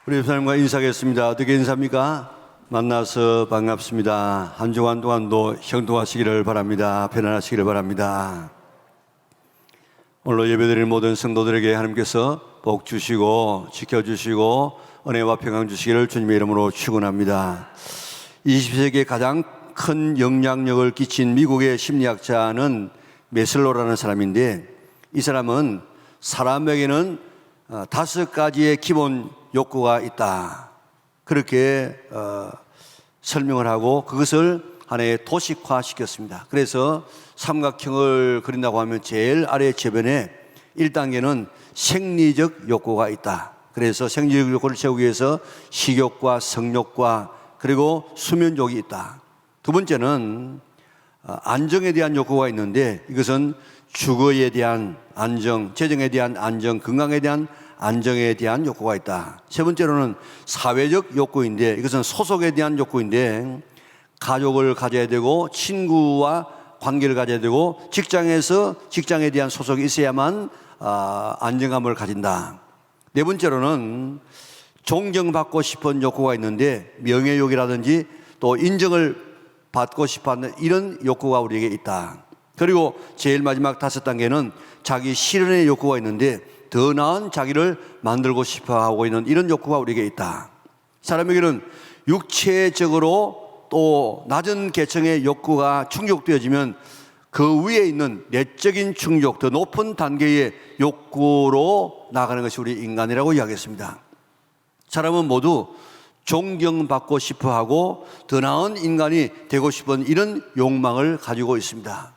우리 집사님과 인사하겠습니다. 어떻게 인사합니까? 만나서 반갑습니다. 한 주간 동안도 형통하시기를 바랍니다. 편안하시기를 바랍니다. 오늘로 예배드리는 모든 성도들에게 하나님께서 복 주시고 지켜주시고 은혜와 평강 주시기를 주님의 이름으로 축원합니다. 20세기에 가장 큰 영향력을 끼친 미국의 심리학자는 메슬로라는 사람인데, 이 사람은 사람에게는 5가지의 기본 욕구가 있다, 그렇게 설명을 하고 그것을 하나의 도식화 시켰습니다. 그래서 삼각형을 그린다고 하면 제일 아래 저변에 1단계는 생리적 욕구가 있다. 그래서 생리적 욕구를 채우기 위해서 식욕과 성욕과 그리고 수면욕이 있다. 두 번째는 안정에 대한 욕구가 있는데, 이것은 주거에 대한 안정, 재정에 대한 안정, 건강에 대한 안정에 대한 욕구가 있다. 세 번째로는 사회적 욕구인데, 이것은 소속에 대한 욕구인데, 가족을 가져야 되고 친구와 관계를 가져야 되고 직장에서 직장에 대한 소속이 있어야만 안정감을 가진다. 네 번째로는 존경받고 싶은 욕구가 있는데, 명예욕이라든지 또 인정을 받고 싶어하는 이런 욕구가 우리에게 있다. 그리고 제일 마지막 5단계는 자기 실현의 욕구가 있는데, 더 나은 자기를 만들고 싶어 하고 있는 이런 욕구가 우리에게 있다. 사람에게는 육체적으로 또 낮은 계층의 욕구가 충족되어지면 그 위에 있는 내적인 충족, 더 높은 단계의 욕구로 나가는 것이 우리 인간이라고 이야기했습니다. 사람은 모두 존경받고 싶어 하고 더 나은 인간이 되고 싶은 이런 욕망을 가지고 있습니다.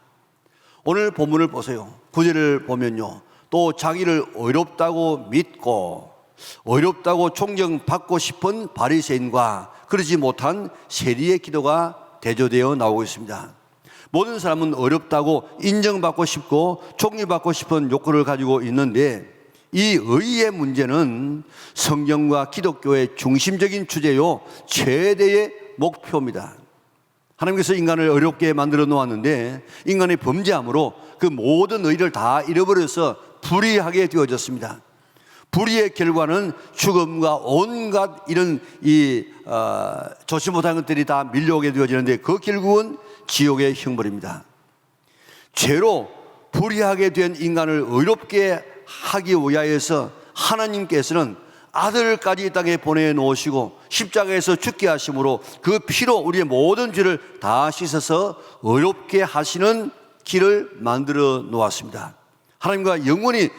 오늘 본문을 보세요. 9절을 보면요, 또 자기를 어렵다고 믿고 어렵다고 존경받고 싶은 바리새인과 그러지 못한 세리의 기도가 대조되어 나오고 있습니다. 모든 사람은 어렵다고 인정받고 싶고 존경받고 싶은 욕구를 가지고 있는데, 이 의의 문제는 성경과 기독교의 중심적인 주제요, 최대의 목표입니다. 하나님께서 인간을 어렵게 만들어 놓았는데, 인간의 범죄함으로 그 모든 의를 다 잃어버려서 불의하게 되어졌습니다. 불의의 결과는 죽음과 온갖 이런 좋지 못한 것들이 다 밀려오게 되어지는데, 그 결국은 지옥의 형벌입니다. 죄로 불의하게 된 인간을 의롭게 하기 위하여서 하나님께서는 아들까지 이 땅에 보내놓으시고 십자가에서 죽게 하심으로 그 피로 우리의 모든 죄를 다 씻어서 의롭게 하시는 길을 만들어 놓았습니다. 하나님과 영원히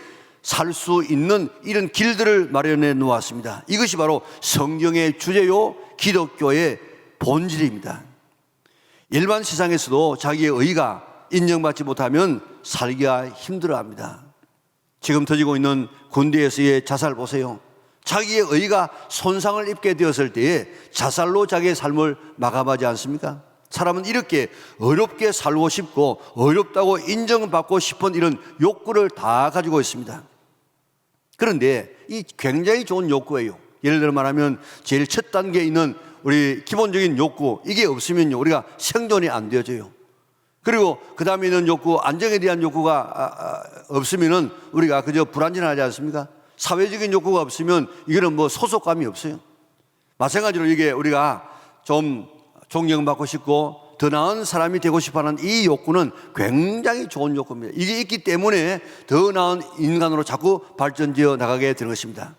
살 수 있는 이런 길들을 마련해 놓았습니다. 이것이 바로 성경의 주제요, 기독교의 본질입니다. 일반 세상에서도 자기의 의가 인정받지 못하면 살기가 힘들어합니다. 지금 터지고 있는 군대에서의 자살 보세요. 자기의 의가 손상을 입게 되었을 때에 자살로 자기의 삶을 마감하지 않습니까? 사람은 이렇게 어렵게 살고 싶고 어렵다고 인정받고 싶은 이런 욕구를 다 가지고 있습니다. 그런데 이 굉장히 좋은 욕구예요. 예를 들어 말하면 제일 첫 단계에 있는 우리 기본적인 욕구, 이게 없으면요, 우리가 생존이 안 되어져요. 그리고 그 다음에 있는 욕구, 안정에 대한 욕구가 없으면은 우리가 그저 불안전하지 않습니까? 사회적인 욕구가 없으면 이거는 뭐 소속감이 없어요. 마찬가지로 이게 우리가 좀 존경받고 싶고 더 나은 사람이 되고 싶어하는 이 욕구는 굉장히 좋은 욕구입니다. 이게 있기 때문에 더 나은 인간으로 자꾸 발전되어 나가게 되는 것입니다.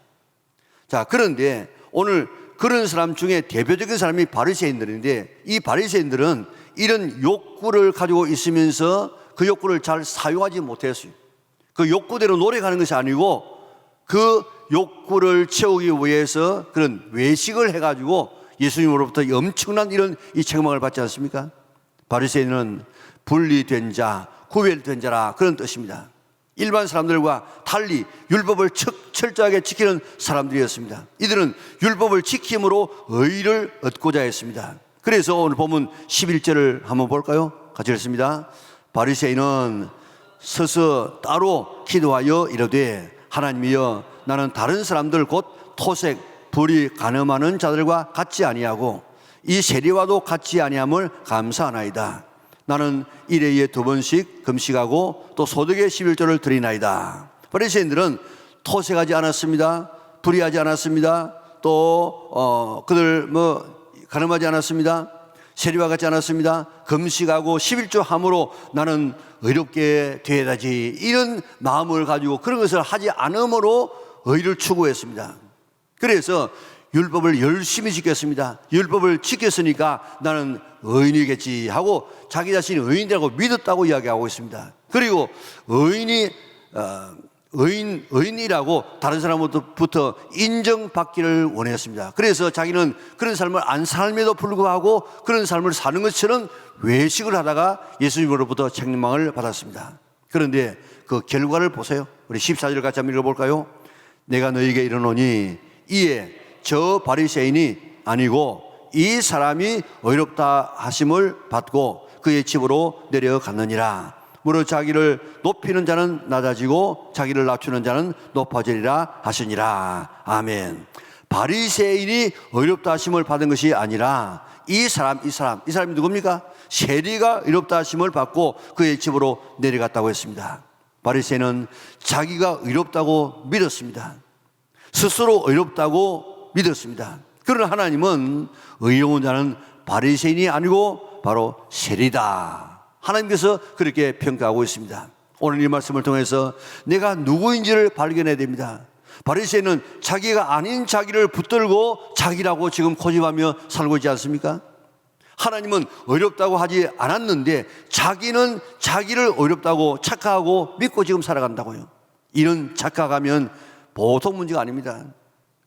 자, 그런데 오늘 그런 사람 중에 대표적인 사람이 바리새인들인데, 이 바리새인들은 이런 욕구를 가지고 있으면서 그 욕구를 잘 사용하지 못했어요. 그 욕구대로 노력하는 것이 아니고 그 욕구를 채우기 위해서 그런 외식을 해가지고 예수님으로부터 엄청난 이런 이 책망을 받지 않습니까? 바리새인은 분리된 자, 구별된 자라, 그런 뜻입니다. 일반 사람들과 달리 율법을 철저하게 지키는 사람들이었습니다. 이들은 율법을 지킴으로 의를 얻고자 했습니다. 그래서 오늘 본문 11절을 한번 볼까요? 같이 읽습니다. 바리새인은 서서 따로 기도하여 이르되, 하나님이여, 나는 다른 사람들 곧 토색, 불이 간음하는 자들과 같지 아니하고 이 세리와도 같지 아니함을 감사하나이다. 나는 일회에 2번씩 금식하고 또 소득의 11조를 드리나이다. 바리새인들은 토색하지 않았습니다. 불의하지 않았습니다. 또 그들 가늠하지 않았습니다. 세리와 같지 않았습니다. 금식하고 11조 함으로 나는 의롭게 되어야지, 이런 마음을 가지고 그런 것을 하지 않음으로 의를 추구했습니다. 그래서 율법을 열심히 지켰습니다. 율법을 지켰으니까 나는 의인이겠지 하고 자기 자신이 의인이라고 믿었다고 이야기하고 있습니다. 그리고 의인이라고 다른 사람부터 인정받기를 원했습니다. 그래서 자기는 그런 삶을 안 삶에도 불구하고 그런 삶을 사는 것처럼 외식을 하다가 예수님으로부터 책망을 받았습니다. 그런데 그 결과를 보세요. 우리 14절 같이 한번 읽어볼까요? 내가 너희에게 이르노니 이에 저 바리새인이 아니고 이 사람이 의롭다 하심을 받고 그의 집으로 내려갔느니라. 무릇 자기를 높이는 자는 낮아지고 자기를 낮추는 자는 높아지리라 하시니라. 아멘. 바리새인이 의롭다 하심을 받은 것이 아니라 이 사람이 누굽니까? 세리가 의롭다 하심을 받고 그의 집으로 내려갔다고 했습니다. 바리새인은 자기가 의롭다고 믿었습니다. 스스로 의롭다고 믿었습니다. 그러나 하나님은 의로운 자는 바리새인이 아니고 바로 세리다, 하나님께서 그렇게 평가하고 있습니다. 오늘 이 말씀을 통해서 내가 누구인지를 발견해야 됩니다. 바리새인은 자기가 아닌 자기를 붙들고 자기라고 지금 고집하며 살고 있지 않습니까? 하나님은 의롭다고 하지 않았는데 자기는 자기를 의롭다고 착각하고 믿고 지금 살아간다고요. 이런 착각하면 보통 문제가 아닙니다.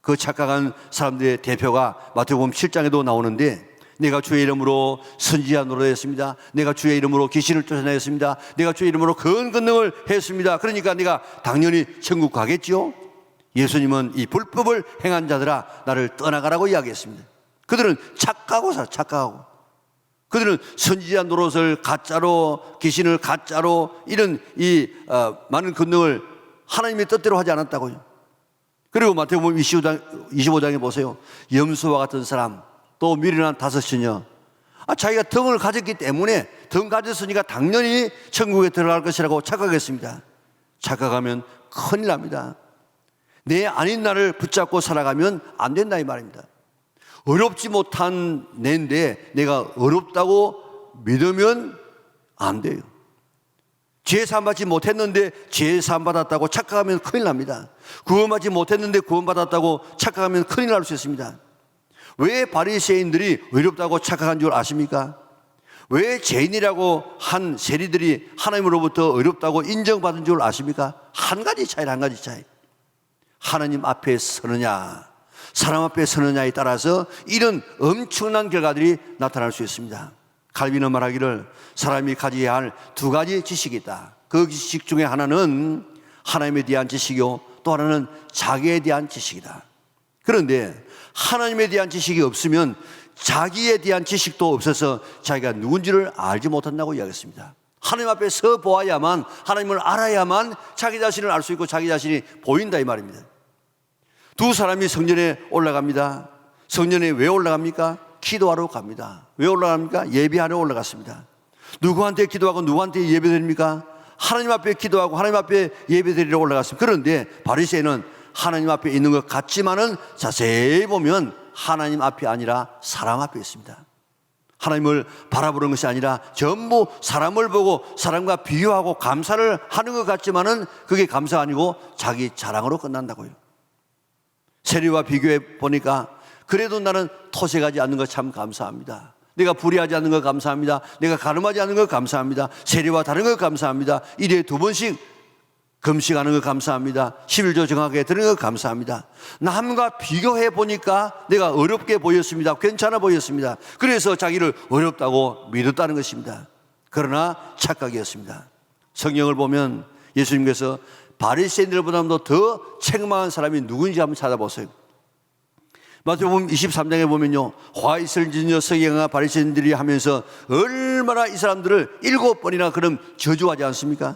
그 착각한 사람들의 대표가 마태복음 7장에도 나오는데, 내가 주의 이름으로 선지자 노릇했습니다. 내가 주의 이름으로 귀신을 쫓아내었습니다. 내가 주의 이름으로 큰 권능을 했습니다. 그러니까 내가 당연히 천국 가겠지요. 예수님은 이 불법을 행한 자들아 나를 떠나가라고 이야기했습니다. 그들은 착각하고 그들은 선지자 노릇을 가짜로, 귀신을 가짜로, 이런 많은 권능을 하나님의 뜻대로 하지 않았다고요. 그리고 마태복음 25장에 보세요. 염소와 같은 사람, 또 미련한 5시녀. 자기가 덩을 가졌기 때문에 덩 가졌으니까 당연히 천국에 들어갈 것이라고 착각했습니다. 착각하면 큰일 납니다. 내 아닌 나를 붙잡고 살아가면 안 된다 이 말입니다. 어렵지 못한 내인데 내가 어렵다고 믿으면 안 돼요. 죄 사함받지 못했는데 죄 사함받았다고 착각하면 큰일 납니다. 구원받지 못했는데 구원받았다고 착각하면 큰일 날 수 있습니다. 왜 바리새인들이 의롭다고 착각한 줄 아십니까? 왜 죄인이라고 한 세리들이 하나님으로부터 의롭다고 인정받은 줄 아십니까? 한 가지 차이. 하나님 앞에 서느냐, 사람 앞에 서느냐에 따라서 이런 엄청난 결과들이 나타날 수 있습니다. 칼빈은 말하기를 사람이 가져야 할 2가지 지식이 있다. 그 지식 중에 하나는 하나님에 대한 지식이요, 또 하나는 자기에 대한 지식이다. 그런데 하나님에 대한 지식이 없으면 자기에 대한 지식도 없어서 자기가 누군지를 알지 못한다고 이야기했습니다. 하나님 앞에 서 보아야만, 하나님을 알아야만 자기 자신을 알 수 있고 자기 자신이 보인다 이 말입니다. 2 사람이 성전에 올라갑니다. 성전에 왜 올라갑니까? 기도하러 갑니다. 왜 올라갑니까? 예배하러 올라갔습니다. 누구한테 기도하고 누구한테 예배드립니까? 하나님 앞에 기도하고 하나님 앞에 예배드리러 올라갔습니다. 그런데 바리새인은 하나님 앞에 있는 것 같지만은 자세히 보면 하나님 앞이 아니라 사람 앞에 있습니다. 하나님을 바라보는 것이 아니라 전부 사람을 보고 사람과 비교하고 감사를 하는 것 같지만은 그게 감사 아니고 자기 자랑으로 끝난다고요. 세리와 비교해 보니까 그래도 나는 토색하지 않는 것 참 감사합니다. 내가 불의하지 않는 것 감사합니다. 내가 가늠하지 않는 것 감사합니다. 세리와 다른 것 감사합니다. 1회에 2번씩 금식하는 것 감사합니다. 11조 정하게 드리는 것 감사합니다. 남과 비교해 보니까 내가 어렵게 보였습니다. 괜찮아 보였습니다. 그래서 자기를 어렵다고 믿었다는 것입니다. 그러나 착각이었습니다. 성경을 보면 예수님께서 바리새인들보다도 더 책망한 사람이 누구인지 한번 찾아보세요. 마태복음 23장에 보면요, 화 있을 진여 서기관과 바리새인들이 하면서 얼마나 이 사람들을 7번이나 그럼 저주하지 않습니까?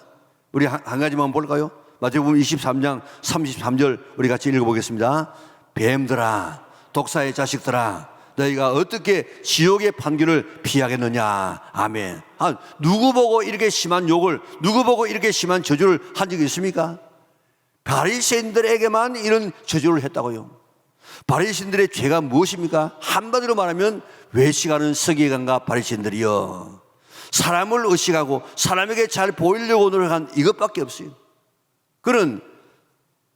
우리 한 가지만 볼까요? 마태복음 23장 33절 우리 같이 읽어보겠습니다. 뱀들아, 독사의 자식들아, 너희가 어떻게 지옥의 판결을 피하겠느냐. 아멘. 누구 보고 이렇게 심한 욕을, 누구 보고 이렇게 심한 저주를 한 적이 있습니까? 바리새인들에게만 이런 저주를 했다고요. 바리새인들의 죄가 무엇입니까? 한마디로 말하면 외식하는 서기관과 바리새인들이여, 사람을 의식하고 사람에게 잘 보이려고 노력한 이것밖에 없어요.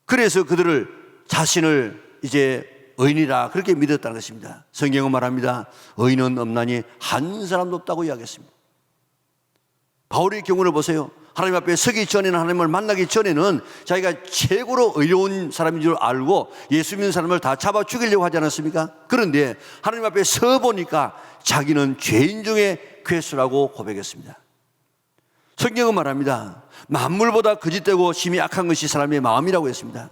그래서 그들을 자신을 이제 의인이라 그렇게 믿었다는 것입니다. 성경은 말합니다. 의인은 없나니 한 사람도 없다고 이야기했습니다. 바울의 경우를 보세요. 하나님 앞에 서기 전에는, 하나님을 만나기 전에는 자기가 최고로 의로운 사람인 줄 알고 예수 믿는 사람을 다 잡아 죽이려고 하지 않았습니까? 그런데 하나님 앞에 서 보니까 자기는 죄인 중에 괴수라고 고백했습니다. 성경은 말합니다. 만물보다 거짓되고 심히 악한 것이 사람의 마음이라고 했습니다.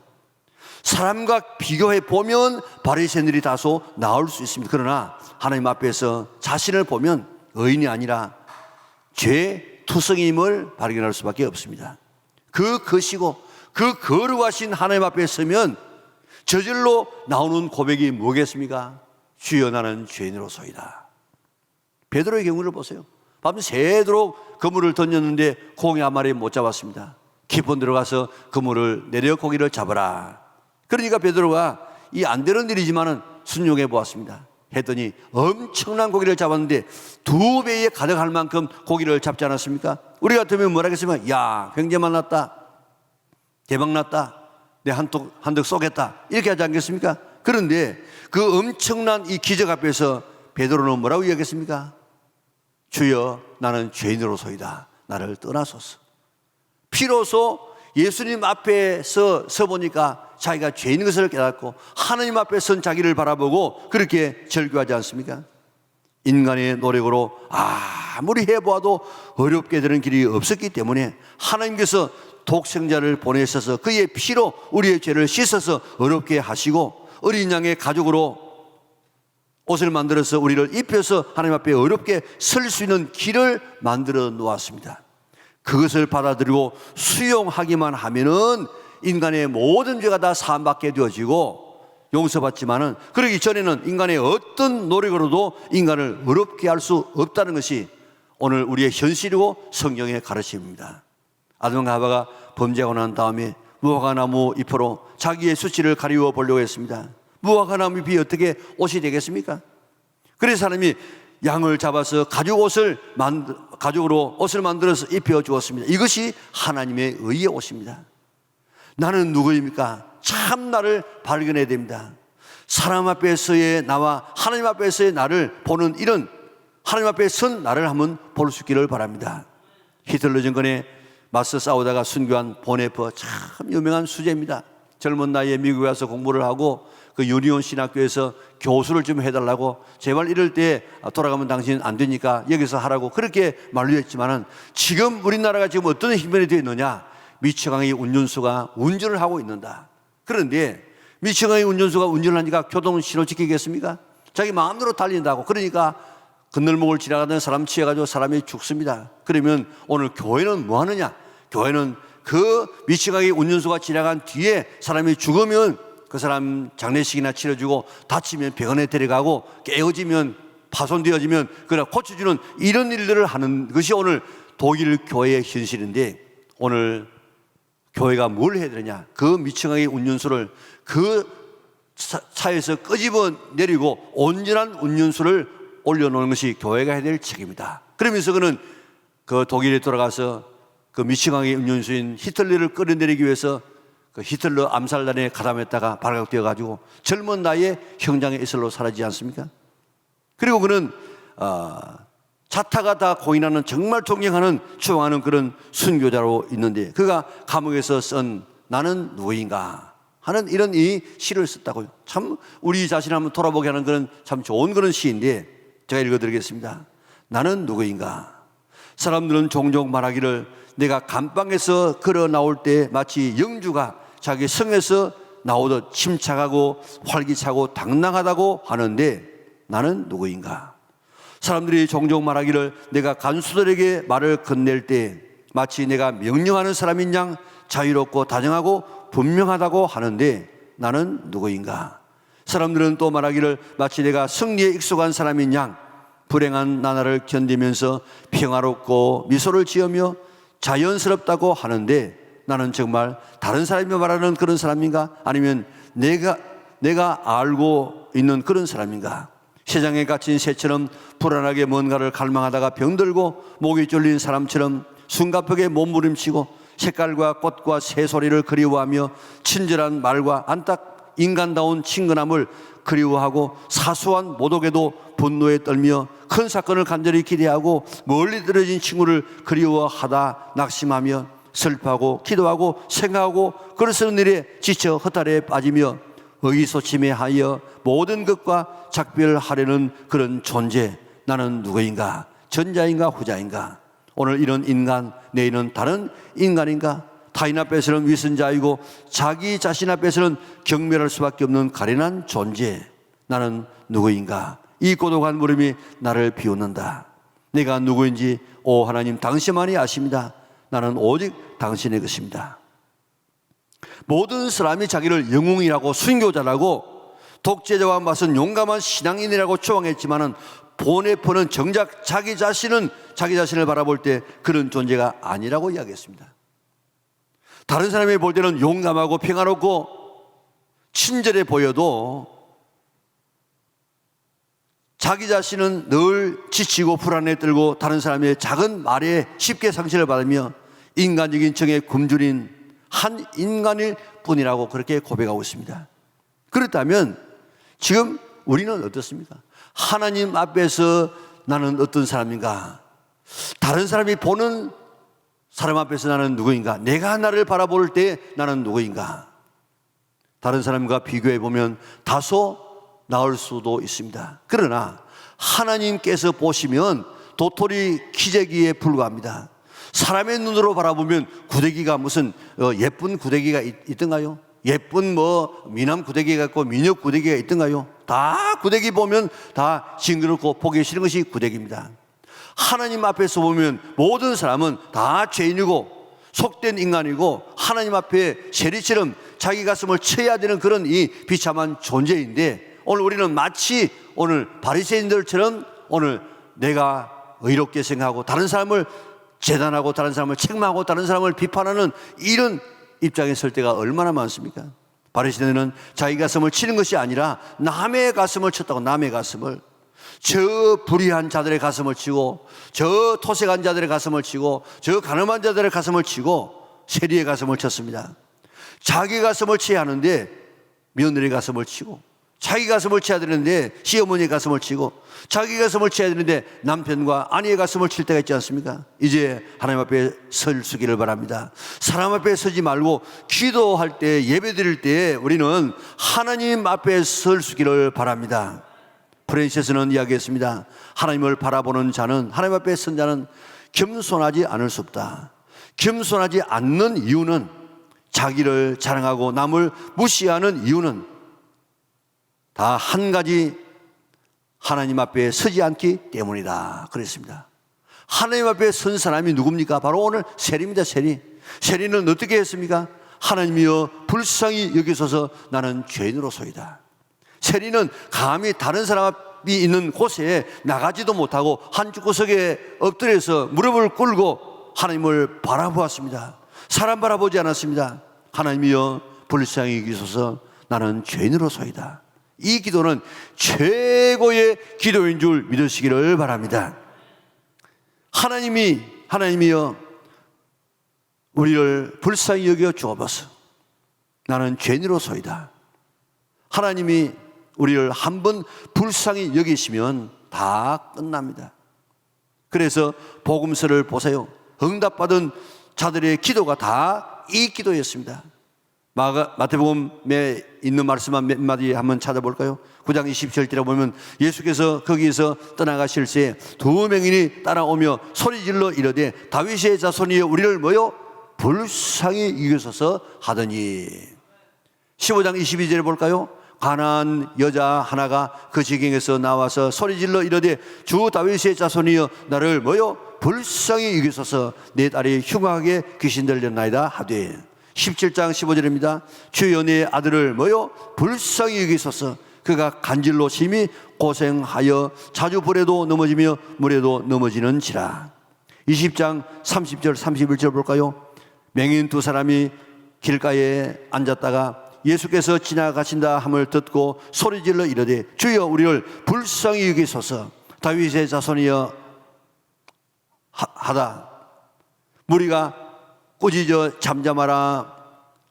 사람과 비교해 보면 바리새인들이 다소 나을 수 있습니다. 그러나 하나님 앞에서 자신을 보면 의인이 아니라 죄투성임을 발견할 수밖에 없습니다. 그 거시고 그 거룩하신 하나님 앞에 서면 저절로 나오는 고백이 뭐겠습니까? 주여 나는 죄인으로소이다. 베드로의 경우를 보세요. 밤새도록 그물을 던졌는데 공이 한 마리 못 잡았습니다. 깊은 들어가서 그물을 내려 고기를 잡아라. 그러니까 베드로가 이 안 되는 일이지만은 순종해 보았습니다. 했더니 엄청난 고기를 잡았는데 2배에 가득할 만큼 고기를 잡지 않았습니까? 우리 같으면 뭐라 하겠습니까? 야, 횡재 만났다, 대박 났다, 내 한턱 쏘겠다, 이렇게 하지 않겠습니까? 그런데 그 엄청난 이 기적 앞에서 베드로는 뭐라고 이야기했습니까? 주여 나는 죄인으로소이다, 나를 떠나소서. 비로소 예수님 앞에 서 보니까 자기가 죄인 것을 깨닫고 하나님 앞에 선 자기를 바라보고 그렇게 절규하지 않습니까? 인간의 노력으로 아무리 해보아도 어렵게 되는 길이 없었기 때문에 하나님께서 독생자를 보내셔서 그의 피로 우리의 죄를 씻어서 어렵게 하시고 어린 양의 가죽으로 옷을 만들어서 우리를 입혀서 하나님 앞에 어렵게 설 수 있는 길을 만들어 놓았습니다. 그것을 받아들이고 수용하기만 하면은 인간의 모든 죄가 다 사함받게 되어지고 용서받지만은, 그러기 전에는 인간의 어떤 노력으로도 인간을 어렵게 할 수 없다는 것이 오늘 우리의 현실이고 성경의 가르침입니다. 아담과 하와가 범죄하고 난 다음에 무화과나무 잎으로 자기의 수치를 가리워 보려고 했습니다. 무화과나무 잎이 어떻게 옷이 되겠습니까? 그래서 사람이 양을 잡아서 가죽으로 옷을 만들어서 입혀 주었습니다. 이것이 하나님의 의의 옷입니다. 나는 누구입니까? 참 나를 발견해야 됩니다. 사람 앞에서의 나와 하나님 앞에서의 나를 보는 이런 하나님 앞에 선 나를 한번 볼 수 있기를 바랍니다. 히틀러 정권에 맞서 싸우다가 순교한 보네퍼, 참 유명한 수재입니다. 젊은 나이에 미국에 와서 공부를 하고 그 유니온 신학교에서 교수를 좀 해달라고, 제발 이럴 때 돌아가면 당신 안 되니까 여기서 하라고 그렇게 만류했지만은 지금 우리나라가 지금 어떤 형편이 되어 있느냐? 미치광이 운전수가 운전을 하고 있는다. 그런데 미치광이 운전수가 운전을 하니까 교통신호 지키겠습니까? 자기 마음대로 달린다고. 그러니까 건널목을 지나가던 사람 치여가지고 사람이 죽습니다. 그러면 오늘 교회는 뭐 하느냐? 교회는 그 미치광이 운전수가 지나간 뒤에 사람이 죽으면 그 사람 장례식이나 치러주고 다치면 병원에 데려가고 깨어지면 파손되어지면 그러나 고쳐주는 이런 일들을 하는 것이 오늘 독일 교회의 현실인데, 오늘 교회가 뭘 해야 되느냐? 그 미치광이 운전수를 그 차에서 끄집어 내리고 온전한 운전수를 올려놓는 것이 교회가 해야 될 책임이다. 그러면서 그는 그 독일에 돌아가서 그 미치광이 운전수인 히틀러를 끌어내리기 위해서 그 히틀러 암살단에 가담했다가 발각되어 가지고 젊은 나이에 형장의 이슬로 사라지지 않습니까? 그리고 그는 자타가 다 공인하는 정말 존경하는 추앙하는 그런 순교자로 있는데, 그가 감옥에서 쓴 나는 누구인가 하는 이런 이 시를 썼다고요. 참 우리 자신을 한번 돌아보게 하는 그런 참 좋은 그런 시인데 제가 읽어드리겠습니다. 나는 누구인가? 사람들은 종종 말하기를 내가 감방에서 걸어 나올 때 마치 영주가 자기 성에서 나오듯 침착하고 활기차고 당당하다고 하는데 나는 누구인가? 사람들이 종종 말하기를 내가 간수들에게 말을 건넬 때 마치 내가 명령하는 사람인 양 자유롭고 다정하고 분명하다고 하는데 나는 누구인가? 사람들은 또 말하기를 마치 내가 승리에 익숙한 사람인 양 불행한 나날을 견디면서 평화롭고 미소를 지으며 자연스럽다고 하는데 나는 정말 다른 사람이 말하는 그런 사람인가? 아니면 내 내가 알고 있는 그런 사람인가? 세상에 갇힌 새처럼 불안하게 뭔가를 갈망하다가 병들고 목이 졸린 사람처럼 숨가쁘게 몸부림치고 색깔과 꽃과 새소리를 그리워하며 친절한 말과 인간다운 친근함을 그리워하고 사소한 모독에도 분노에 떨며 큰 사건을 간절히 기대하고 멀리 떨어진 친구를 그리워하다 낙심하며 슬퍼하고 기도하고 생각하고 글을 쓰는 일에 지쳐 허탈에 빠지며 의기소침해하여 모든 것과 작별하려는 그런 존재, 나는 누구인가? 전자인가 후자인가? 오늘 이런 인간, 내일은 다른 인간인가? 타인 앞에서는 위선자이고 자기 자신 앞에서는 경멸할 수밖에 없는 가련한 존재, 나는 누구인가? 이 고독한 물음이 나를 비웃는다. 내가 누구인지 오 하나님 당신만이 아십니다. 나는 오직 당신의 것입니다. 모든 사람이 자기를 영웅이라고 순교자라고 독재자와 맞선 용감한 신앙인이라고 조롱했지만은 보네포는 정작 자기 자신을 바라볼 때 그런 존재가 아니라고 이야기했습니다. 다른 사람이 볼 때는 용감하고 평화롭고 친절해 보여도 자기 자신은 늘 지치고 불안에 떨고 다른 사람의 작은 말에 쉽게 상처를 받으며 인간적인 정에 굶주린 한 인간일 뿐이라고 그렇게 고백하고 있습니다. 그렇다면 지금 우리는 어떻습니까? 하나님 앞에서 나는 어떤 사람인가? 다른 사람이 보는 사람 앞에서 나는 누구인가? 내가 나를 바라볼 때 나는 누구인가? 다른 사람과 비교해 보면 다소 나을 수도 있습니다. 그러나 하나님께서 보시면 도토리 키재기에 불과합니다. 사람의 눈으로 바라보면 구데기가 무슨 예쁜 구데기가 있던가요? 예쁜 미남 구데기가 있고 미녀 구데기가 있던가요? 다 구데기 보면 다 징그럽고 보기 싫은 것이 구데기입니다. 하나님 앞에서 보면 모든 사람은 다 죄인이고 속된 인간이고 하나님 앞에 세리처럼 자기 가슴을 쳐야 되는 그런 이 비참한 존재인데, 오늘 우리는 마치 오늘 바리새인들처럼 오늘 내가 의롭게 생각하고 다른 사람을 재단하고 다른 사람을 책망하고 다른 사람을 비판하는 이런 입장에 설 때가 얼마나 많습니까? 바리새인들은 자기 가슴을 치는 것이 아니라 남의 가슴을 쳤다고. 남의 가슴을, 저 불의한 자들의 가슴을 치고 저 토색한 자들의 가슴을 치고 저 가늠한 자들의 가슴을 치고 세리의 가슴을 쳤습니다. 자기 가슴을 쳐야 하는데 며느리 가슴을 치고, 자기 가슴을 쳐야 되는데 시어머니의 가슴을 치고, 자기 가슴을 쳐야 되는데 남편과 아내의 가슴을 칠 때가 있지 않습니까? 이제 하나님 앞에 설 수기를 바랍니다. 사람 앞에 서지 말고 기도할 때, 예배 드릴 때 우리는 하나님 앞에 설 수기를 바랍니다. 프랜시스는 이야기했습니다. 하나님을 바라보는 자는, 하나님 앞에 선 자는 겸손하지 않을 수 없다. 겸손하지 않는 이유는, 자기를 자랑하고 남을 무시하는 이유는 다 한 가지, 하나님 앞에 서지 않기 때문이다 그랬습니다. 하나님 앞에 선 사람이 누굽니까? 바로 오늘 세리입니다. 세리는 어떻게 했습니까? 하나님이여 불쌍히 여기소서, 나는 죄인으로소이다. 세리는 감히 다른 사람이 있는 곳에 나가지도 못하고 한 구석에 엎드려서 무릎을 꿇고 하나님을 바라보았습니다. 사람 바라보지 않았습니다. 하나님이여 불쌍히 여기소서, 나는 죄인으로소이다. 이 기도는 최고의 기도인 줄 믿으시기를 바랍니다. 하나님이여 우리를 불쌍히 여겨 주옵소서, 나는 죄인으로소이다. 하나님이 우리를 한번 불쌍히 여기시면 다 끝납니다. 그래서 복음서를 보세요. 응답받은 자들의 기도가 다 이 기도였습니다. 마태복음에 있는 말씀만 몇 마디 한번 찾아볼까요? 9장 27절에 보면 예수께서 거기서 떠나가실 새 두 명인이 따라오며 소리질러 이르되 다윗의 자손이여 우리를 뭐요? 불쌍히 여기소서 하더니. 15장 22절에 볼까요? 가난한 여자 하나가 그 지경에서 나와서 소리질러 이르되 주 다윗의 자손이여 나를 뭐요? 불쌍히 여기소서, 내 딸이 흉하게 귀신 들렸나이다 하되. 17장 15절입니다. 주여 내 아들을 뭐요? 불쌍히 여기소서, 그가 간질로 심히 고생하여 자주 불에도 넘어지며 물에도 넘어지는지라. 20장 30절 31절 볼까요? 맹인 두 사람이 길가에 앉았다가 예수께서 지나가신다 함을 듣고 소리질러 이르되 주여 우리를 불쌍히 여기소서. 다윗의 자손이여 하다 무리가 꾸짖어 잠잠하라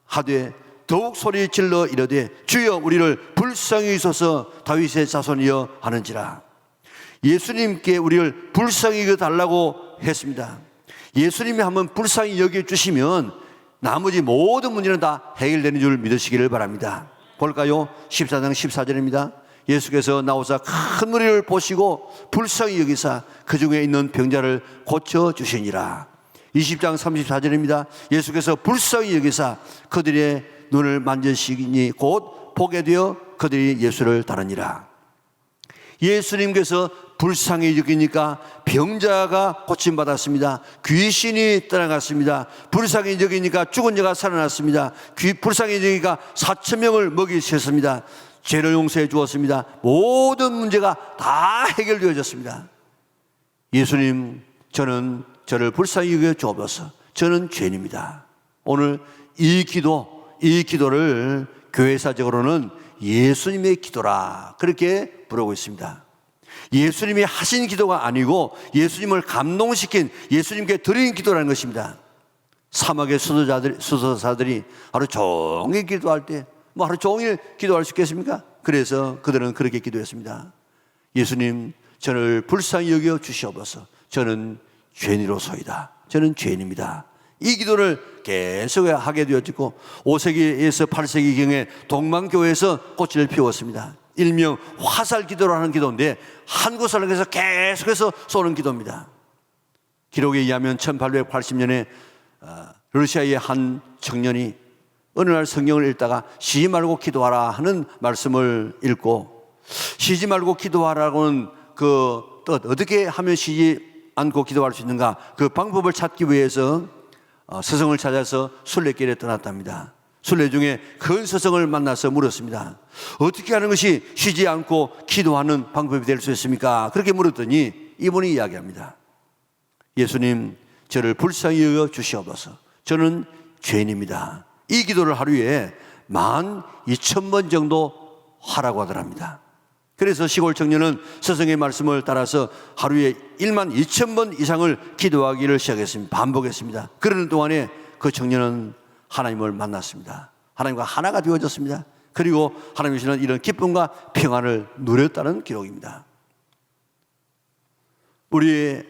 하되 더욱 소리질러 이르되 주여 우리를 불쌍히 여기소서. 다윗의 자손이여 하는지라. 예수님께 우리를 불쌍히 여겨달라고 했습니다. 예수님이 한번 불쌍히 여겨주시면 나머지 모든 문제는 다 해결되는 줄 믿으시기를 바랍니다. 볼까요? 14장 14절입니다. 예수께서 나오사 큰 무리를 보시고 불쌍히 여기사 그 중에 있는 병자를 고쳐주시니라. 20장 34절입니다. 예수께서 불쌍히 여기사 그들의 눈을 만지시니 곧 보게 되어 그들이 예수를 따르니라. 예수님께서 불쌍히 여기니까 병자가 고침받았습니다. 귀신이 떠나갔습니다. 불쌍히 여기니까 죽은 자가 살아났습니다. 불쌍히 여기니까 4,000명을 먹이셨습니다. 죄를 용서해 주었습니다. 모든 문제가 다 해결되어졌습니다. 예수님, 저를 불쌍히 여겨 주옵소서. 저는 죄인입니다. 오늘 이 기도를 교회사적으로는 예수님의 기도라 그렇게 부르고 있습니다. 예수님이 하신 기도가 아니고 예수님을 감동시킨 예수님께 드린 기도라는 것입니다. 사막의 수도사들이 하루 종일 기도할 때 하루 종일 기도할 수 있겠습니까? 그래서 그들은 그렇게 기도했습니다. 예수님, 저를 불쌍히 여겨 주시옵소서. 저는 죄인이로소이다. 저는 죄인입니다. 이 기도를 계속 하게 되었고 5세기에서 8세기경에 동방교회에서 꽃을 피웠습니다. 일명 화살 기도라는 기도인데 한국 사람에서 계속해서 쏘는 기도입니다. 기록에 의하면 1880년에 러시아의 한 청년이 어느 날 성경을 읽다가 쉬지 말고 기도하라 하는 말씀을 읽고 쉬지 말고 기도하라고는 그 뜻 어떻게 하면 쉬지 않고 기도할 수 있는가 그 방법을 찾기 위해서 스승을 찾아서 순례길에 떠났답니다. 순례 중에 큰 스승을 만나서 물었습니다. 어떻게 하는 것이 쉬지 않고 기도하는 방법이 될 수 있습니까? 그렇게 물었더니 이분이 이야기합니다. 예수님, 저를 불쌍히 여겨 주시옵소서. 저는 죄인입니다. 이 기도를 하루에 12,000번 정도 하라고 하더랍니다. 그래서 시골 청년은 스승의 말씀을 따라서 하루에 12,000번 이상을 기도하기를 시작했습니다. 반복했습니다. 그러는 동안에 그 청년은 하나님을 만났습니다. 하나님과 하나가 되어졌습니다. 그리고 하나님 주시는 이런 기쁨과 평안을 누렸다는 기록입니다. 우리의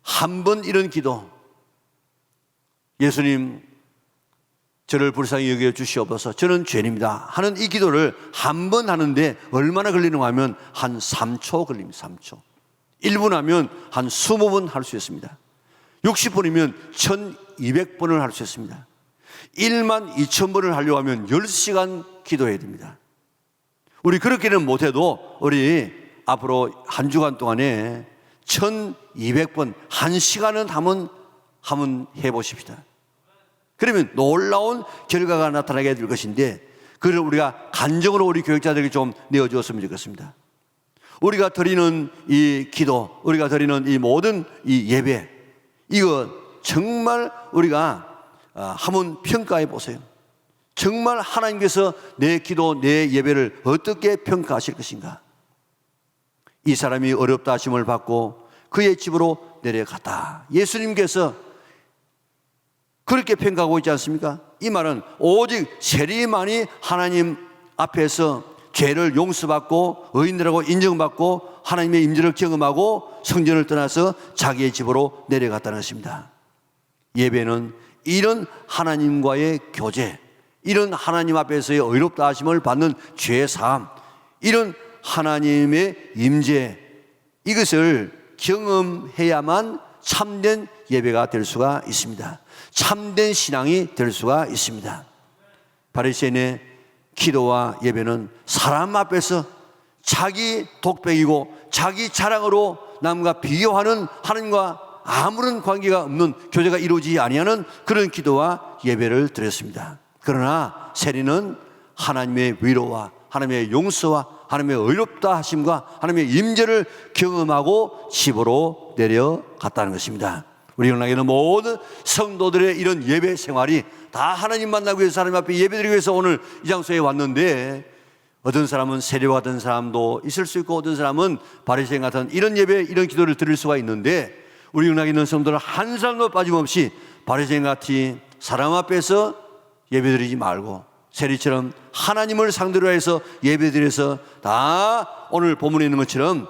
한 번 이런 기도, 예수님, 저를 불쌍히 여겨 주시옵소서. 저는 죄인입니다. 하는 이 기도를 한 번 하는데 얼마나 걸리는가 하면 한 3초 걸립니다. 3초. 1분 하면 한 20번 할 수 있습니다. 60분이면 1200번을 할 수 있습니다. 12,000번을 하려고 하면 10시간 기도해야 됩니다. 우리 그렇게는 못해도 우리 앞으로 한 주간 동안에 1200번, 1시간은 한번 해보십시다. 그러면 놀라운 결과가 나타나게 될 것인데 그걸 우리가 간증으로 우리 교육자들에게 좀 내어주었으면 좋겠습니다. 우리가 드리는 이 기도, 우리가 드리는 이 모든 이 예배, 이거 정말 우리가 한번 평가해 보세요. 정말 하나님께서 내 기도, 내 예배를 어떻게 평가하실 것인가? 이 사람이 어렵다 하심을 받고 그의 집으로 내려갔다. 예수님께서 그렇게 평가하고 있지 않습니까? 이 말은 오직 세리만이 하나님 앞에서 죄를 용서받고 의인이라고 인정받고 하나님의 임재를 경험하고 성전을 떠나서 자기의 집으로 내려갔다는 것입니다. 예배는 이런 하나님과의 교제, 이런 하나님 앞에서의 의롭다 하심을 받는 죄 사함, 이런 하나님의 임재, 이것을 경험해야만 참된 예배가 될 수가 있습니다. 참된 신앙이 될 수가 있습니다. 바리새인의 기도와 예배는 사람 앞에서 자기 독백이고 자기 자랑으로 남과 비교하는 하나님과 아무런 관계가 없는 교제가 이루어지지 아니하는 그런 기도와 예배를 드렸습니다. 그러나 세리는 하나님의 위로와 하나님의 용서와 하나님의 의롭다 하심과 하나님의 임재를 경험하고 집으로 내려갔다는 것입니다. 우리 영락에는 모든 성도들의 이런 예배 생활이 다 하나님 만나기 위해서 하나님 앞에 예배드리기 위해서 오늘 이 장소에 왔는데, 어떤 사람은 세례받은 사람도 있을 수 있고 어떤 사람은 바리새인 같은 이런 예배, 이런 기도를 드릴 수가 있는데, 우리 영락에 있는 성도들은 한 사람도 빠짐없이 바리새인 같이 사람 앞에서 예배드리지 말고 세리처럼 하나님을 상대로 해서 예배드려서 다 오늘 본문에 있는 것처럼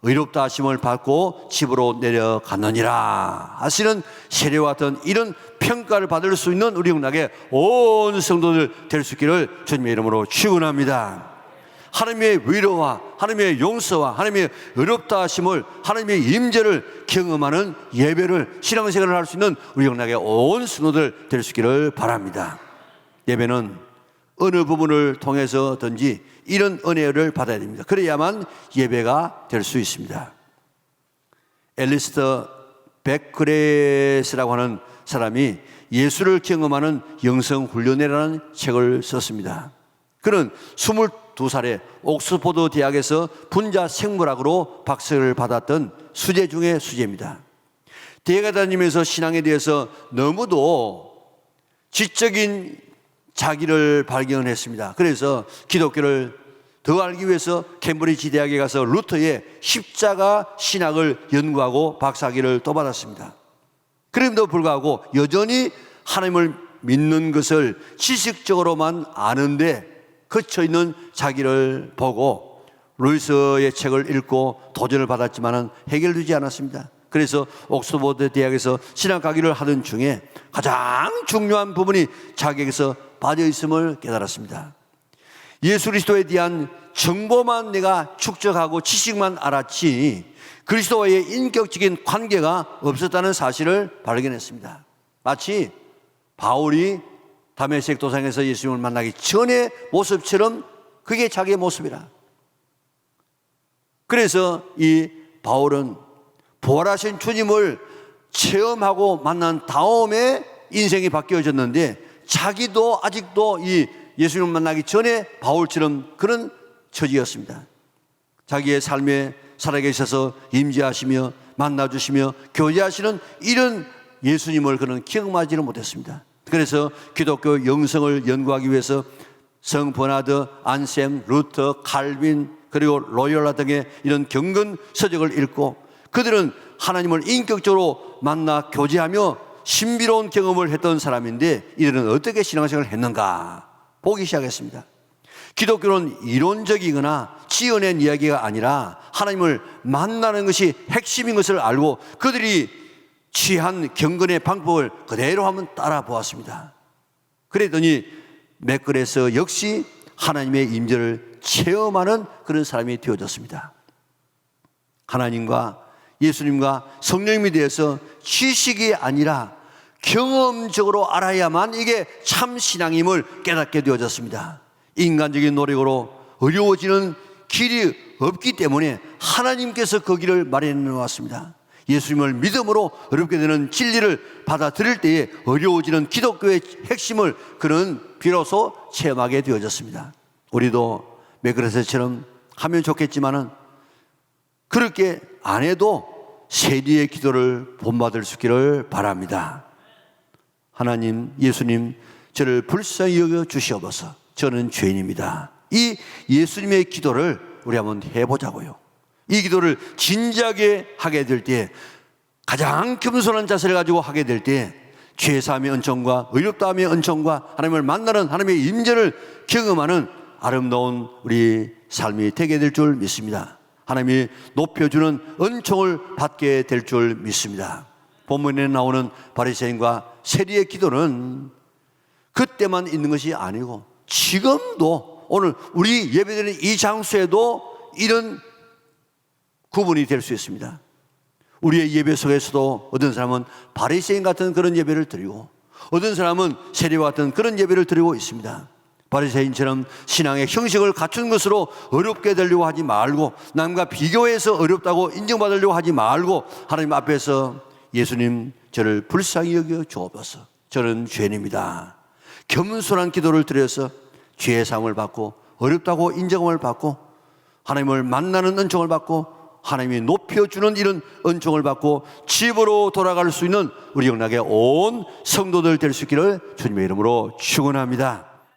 의롭다 하심을 받고 집으로 내려가느니라 하시는 세례와 같은 이런 평가를 받을 수 있는 우리 영락의 온 성도들 될 수 있기를 주님의 이름으로 축원합니다. 하나님의 위로와 하나님의 용서와 하나님의 의롭다 하심을, 하나님의 임재를 경험하는 예배를, 신앙생활을 할 수 있는 우리 영락의 온 성도들 될 수 있기를 바랍니다. 예배는 어느 부분을 통해서든지 이런 은혜를 받아야 됩니다. 그래야만 예배가 될 수 있습니다. 앨리스터 베크레스라고 하는 사람이 예수를 경험하는 영성훈련회라는 책을 썼습니다. 그는 22살에 옥스포드 대학에서 분자 생물학으로 박사를 받았던 수재 중의 수재입니다. 대학에 다니면서 신앙에 대해서 너무도 지적인 자기를 발견했습니다. 그래서 기독교를 더 알기 위해서 캠브리지 대학에 가서 루터의 십자가 신학을 연구하고 박사학위를 또 받았습니다. 그럼에도 불구하고 여전히 하나님을 믿는 것을 지식적으로만 아는데 그쳐있는 자기를 보고 루이스의 책을 읽고 도전을 받았지만 해결되지 않았습니다. 그래서 옥스포드 대학에서 신학학위를 하던 중에 가장 중요한 부분이 자기에게서 빠져 있음을 깨달았습니다. 예수 그리스도에 대한 정보만 내가 축적하고 지식만 알았지 그리스도와의 인격적인 관계가 없었다는 사실을 발견했습니다. 마치 바울이 다메섹 도상에서 예수님을 만나기 전의 모습처럼 그게 자기의 모습이라. 그래서 이 바울은 부활하신 주님을 체험하고 만난 다음에 인생이 바뀌어졌는데, 자기도 아직도 이 예수님을 만나기 전에 바울처럼 그런 처지였습니다. 자기의 삶에 살아계셔서 임재하시며 만나주시며 교제하시는 이런 예수님을 그는 경험하지는 못했습니다. 그래서 기독교 영성을 연구하기 위해서 성 버나드, 안셈, 루터, 칼빈 그리고 로열라 등의 이런 경건 서적을 읽고, 그들은 하나님을 인격적으로 만나 교제하며 신비로운 경험을 했던 사람인데 이들은 어떻게 신앙생활을 했는가 보기 시작했습니다. 기독교는 이론적이거나 지어낸 이야기가 아니라 하나님을 만나는 것이 핵심인 것을 알고 그들이 취한 경건의 방법을 그대로 한번 따라 보았습니다. 그랬더니 맥거레스 역시 하나님의 임재를 체험하는 그런 사람이 되어졌습니다. 하나님과 예수님과 성령님에 대해서 지식이 아니라 경험적으로 알아야만 이게 참 신앙임을 깨닫게 되어졌습니다. 인간적인 노력으로 어려워지는 길이 없기 때문에 하나님께서 그 길을 마련해 놓았습니다. 예수님을 믿음으로 어렵게 되는 진리를 받아들일 때에 어려워지는 기독교의 핵심을 그는 비로소 체험하게 되어졌습니다. 우리도 맥그레스처럼 하면 좋겠지만은 그렇게 안 해도 세리의 기도를 본받을 수 있기를 바랍니다. 하나님, 예수님, 저를 불쌍히 여겨 주시옵소서. 저는 죄인입니다. 이 예수님의 기도를 우리 한번 해보자고요. 이 기도를 진지하게 하게 될 때, 가장 겸손한 자세를 가지고 하게 될 때 죄사함의 은총과 의롭다함의 은총과 하나님을 만나는 하나님의 임재를 경험하는 아름다운 우리 삶이 되게 될 줄 믿습니다. 하나님이 높여주는 은총을 받게 될 줄 믿습니다. 본문에 나오는 바리새인과 세리의 기도는 그때만 있는 것이 아니고 지금도 오늘 우리 예배드리는 이 장소에도 이런 구분이 될 수 있습니다. 우리의 예배 속에서도 어떤 사람은 바리새인 같은 그런 예배를 드리고 어떤 사람은 세리와 같은 그런 예배를 드리고 있습니다. 바리새인처럼 신앙의 형식을 갖춘 것으로 어렵게 되려고 하지 말고, 남과 비교해서 어렵다고 인정받으려고 하지 말고 하나님 앞에서 예수님, 저를 불쌍히 여겨 주옵소서. 저는 죄인입니다. 겸손한 기도를 드려서 죄의 사함을 받고 어렵다고 인정을 받고 하나님을 만나는 은총을 받고 하나님이 높여주는 이런 은총을 받고 집으로 돌아갈 수 있는 우리 영락의 온 성도들 될 수 있기를 주님의 이름으로 축원합니다.